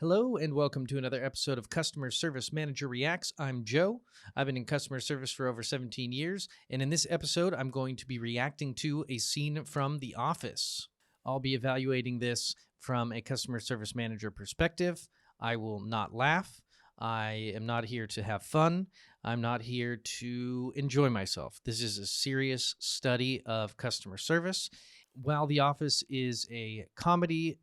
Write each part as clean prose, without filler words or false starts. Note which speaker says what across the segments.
Speaker 1: Hello and welcome to another episode of Customer Service Manager Reacts. I'm Joe. I've been in customer service for over 17 years, and in this episode, I'm going to be reacting to a scene from The Office. I'll be evaluating this from a customer service manager perspective. I will not laugh. I am not here to have fun. I'm not here to enjoy myself. This is a serious study of customer service. While The Office is a comedy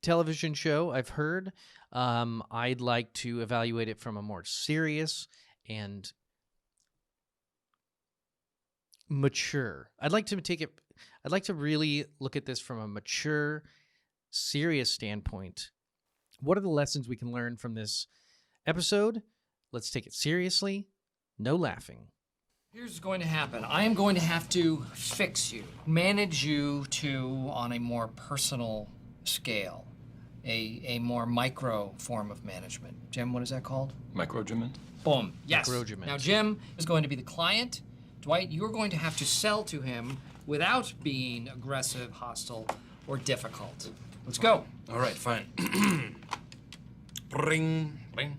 Speaker 1: television show, I've heard, I'd like to evaluate it from a more serious and mature. I'd like to really look at this from a mature, serious standpoint. What are the lessons we can learn from this episode? Let's take it seriously. No laughing.
Speaker 2: Here's what's going to happen. I am going to have to fix you, manage you to on a more personal scale, a more micro form of management. Jim, what is that called?
Speaker 3: Microregiment?
Speaker 2: Boom. Yes.
Speaker 1: Microregiment.
Speaker 2: Now, Jim is going to be the client. Dwight, you're going to have to sell to him without being aggressive, hostile, or difficult. Let's go.
Speaker 3: All right, fine. Ring, ring.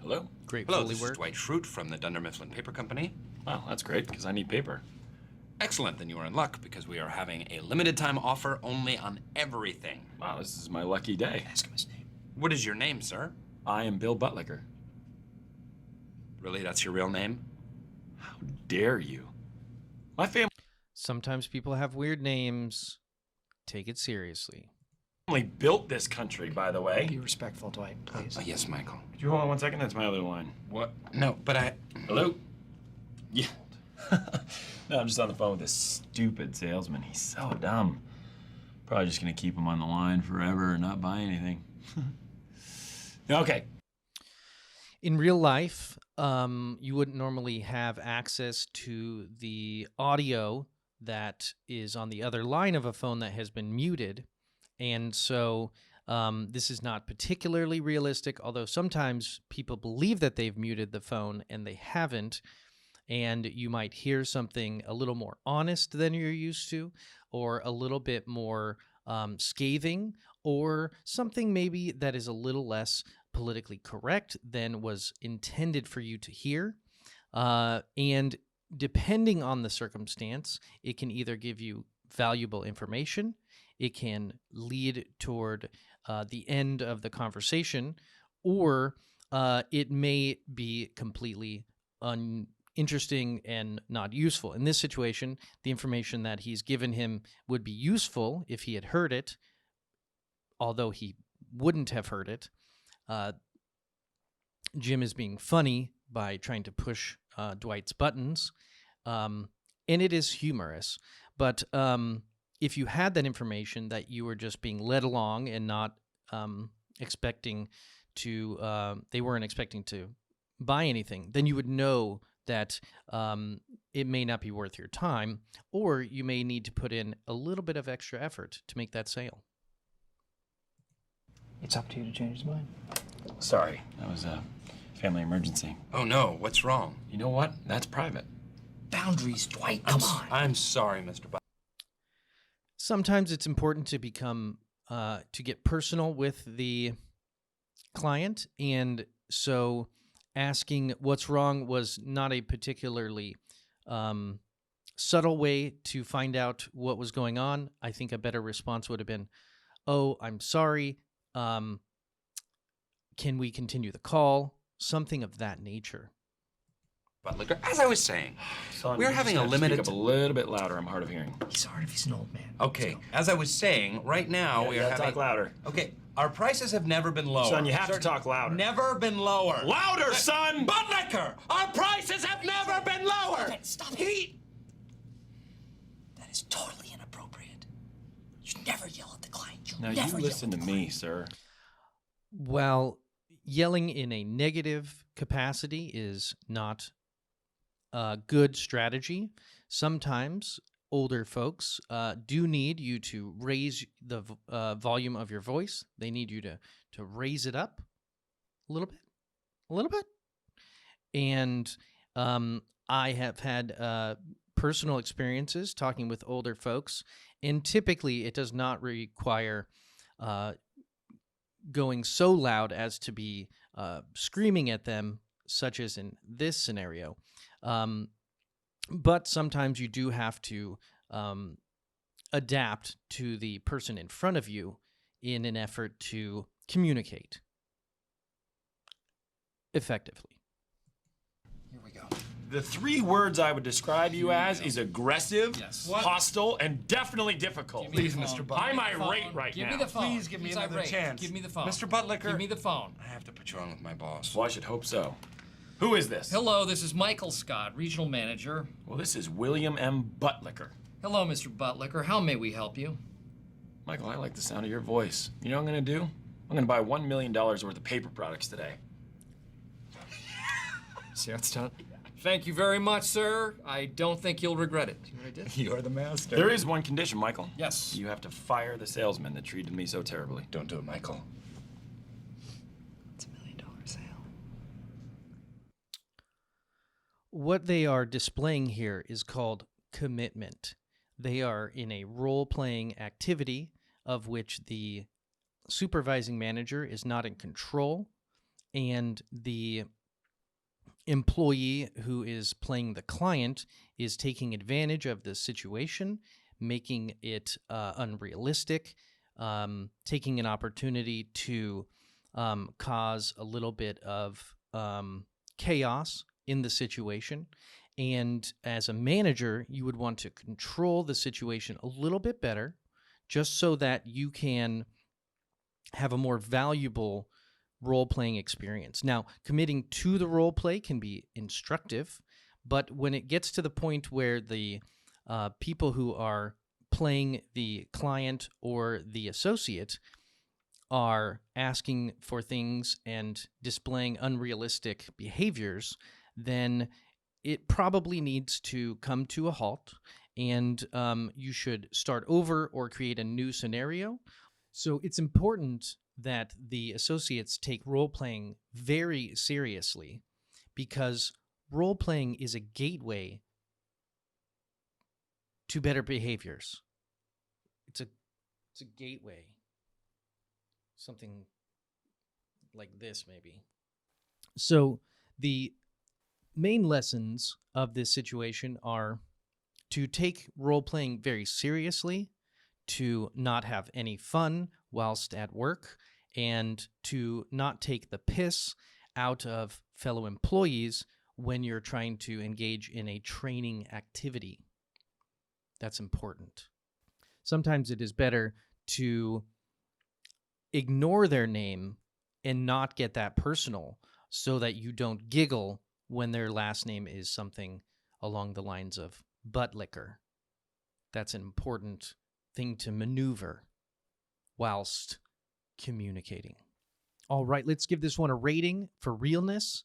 Speaker 3: Hello?
Speaker 1: Great
Speaker 3: Hello,
Speaker 1: Foley
Speaker 3: this
Speaker 1: work.
Speaker 3: is Dwight Schrute from the Dunder Mifflin Paper Company.
Speaker 4: Wow, that's great, because I need paper.
Speaker 3: Excellent, then you are in luck, because we are having a limited time offer only on everything.
Speaker 4: Wow, this is my lucky day.
Speaker 2: Ask him his name.
Speaker 3: What is your name, sir?
Speaker 4: I am Bill Buttlicker.
Speaker 3: Really, that's your real name?
Speaker 4: How dare you? My family
Speaker 1: Sometimes people have weird names. Take it seriously.
Speaker 4: built this country, by the way.
Speaker 2: Be respectful, Dwight, please.
Speaker 3: Oh, yes, Michael.
Speaker 4: Could you hold on 1 second? That's my other line.
Speaker 3: What? No, but I...
Speaker 4: Hello? Yeah. No, I'm just on the phone with this stupid salesman. He's so dumb. Probably just gonna keep him on the line forever and not buy anything. Okay.
Speaker 1: In real life, you wouldn't normally have access to the audio that is on the other line of a phone that has been muted. And so this is not particularly realistic, although sometimes people believe that they've muted the phone and they haven't. And you might hear something a little more honest than you're used to, or a little bit more scathing, or something maybe that is a little less politically correct than was intended for you to hear. And depending on the circumstance, it can either give you valuable information, it can lead toward the end of the conversation, or it may be completely uninteresting and not useful. In this situation, the information that he's given him would be useful if he had heard it, although he wouldn't have heard it. Jim is being funny by trying to push Dwight's buttons, and it is humorous. But if you had that information that you were just being led along and not expecting to, they weren't expecting to buy anything, then you would know that it may not be worth your time, or you may need to put in a little bit of extra effort to make that sale.
Speaker 2: It's up to you to change his mind.
Speaker 4: Sorry, that was a family emergency.
Speaker 3: Oh, no, what's wrong?
Speaker 4: You know what? That's private.
Speaker 2: Boundaries, Dwight, come on.
Speaker 3: I'm sorry, Mr. Butt.
Speaker 1: Sometimes it's important to become to get personal with the client, and so asking what's wrong was not a particularly subtle way to find out what was going on. I think a better response would have been, "Oh, I'm sorry. Can we continue the call?" Something of that nature.
Speaker 3: Buttlicker, as I was saying,
Speaker 4: Son,
Speaker 3: we're
Speaker 4: you
Speaker 3: having
Speaker 4: just
Speaker 3: a
Speaker 4: have to speak
Speaker 3: limited...
Speaker 4: up a little bit louder. I'm hard of hearing.
Speaker 2: He's hard if he's an old man.
Speaker 3: Okay, as I was saying, right now we are having...
Speaker 4: Talk louder.
Speaker 3: Okay, our prices have never been lower.
Speaker 4: Son, you have to talk louder.
Speaker 3: Never been lower.
Speaker 4: Louder, son!
Speaker 3: Buttlicker, our prices have never been lower.
Speaker 2: Stop it. That is totally inappropriate. You never yell at the client.
Speaker 4: Now
Speaker 2: never
Speaker 4: you
Speaker 2: yell
Speaker 4: listen
Speaker 2: at
Speaker 4: to
Speaker 2: the
Speaker 4: me,
Speaker 2: client.
Speaker 4: sir.
Speaker 1: While yelling in a negative capacity is not a good strategy, sometimes older folks do need you to raise the volume of your voice. They need you to raise it up a little bit. And I have had personal experiences talking with older folks, and typically it does not require going so loud as to be screaming at them, such as in this scenario. But sometimes you do have to adapt to the person in front of you in an effort to communicate effectively.
Speaker 2: Here we go.
Speaker 4: The 3 words I would describe you as is aggressive,
Speaker 2: Yes.
Speaker 4: hostile, and definitely difficult.
Speaker 2: Give me the
Speaker 5: Please,
Speaker 2: phone.
Speaker 5: Mr. Butler.
Speaker 4: I'm
Speaker 2: Give me the
Speaker 4: irate
Speaker 2: phone.
Speaker 4: right
Speaker 2: Give
Speaker 4: now.
Speaker 2: me the phone.
Speaker 5: Please give me
Speaker 2: He's
Speaker 5: another
Speaker 2: irate.
Speaker 5: chance.
Speaker 2: Give me the phone.
Speaker 5: Mr. Buttlicker.
Speaker 2: Give me the phone.
Speaker 3: I have to put you on with my boss.
Speaker 4: Well, I should hope so. Who is this?
Speaker 2: Hello, this is Michael Scott, Regional Manager.
Speaker 4: Well, this is William M. Buttlicker.
Speaker 2: Hello, Mr. Buttlicker. How may we help you?
Speaker 4: Michael, I like the sound of your voice. You know what I'm gonna do? I'm gonna buy $1 million worth of paper products today.
Speaker 2: See how it's done? Thank you very much, sir. I don't think you'll regret it. See what I did?
Speaker 5: You're the master.
Speaker 4: There is one condition, Michael.
Speaker 2: Yes.
Speaker 4: You have to fire the salesman that treated me so terribly.
Speaker 3: Don't do it, Michael.
Speaker 2: It's $1 million sale.
Speaker 1: What they are displaying here is called commitment. They are in a role-playing activity of which the supervising manager is not in control, and the employee who is playing the client is taking advantage of the situation, making it unrealistic, taking an opportunity to cause a little bit of chaos in the situation. And as a manager, you would want to control the situation a little bit better, just so that you can have a more valuable role-playing experience. Now, committing to the role play can be instructive, but when it gets to the point where the people who are playing the client or the associate are asking for things and displaying unrealistic behaviors, then it probably needs to come to a halt, and you should start over or create a new scenario. So it's important that the associates take role-playing very seriously, because role-playing is a gateway to better behaviors. It's a gateway. Something like this, maybe. So the main lessons of this situation are to take role-playing very seriously, to not have any fun whilst at work, and to not take the piss out of fellow employees when you're trying to engage in a training activity. That's important. Sometimes it is better to ignore their name and not get that personal, so that you don't giggle when their last name is something along the lines of Buttlicker. That's an important thing to maneuver whilst communicating. All right, let's give this one a rating for realness.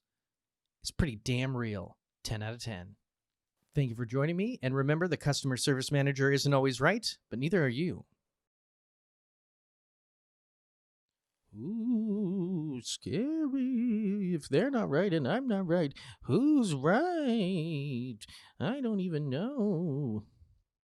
Speaker 1: It's pretty damn real. 10 out of 10. Thank you for joining me, and remember, the customer service manager isn't always right, but neither are you. Ooh, scary. If they're not right and I'm not right, who's right? I don't even know.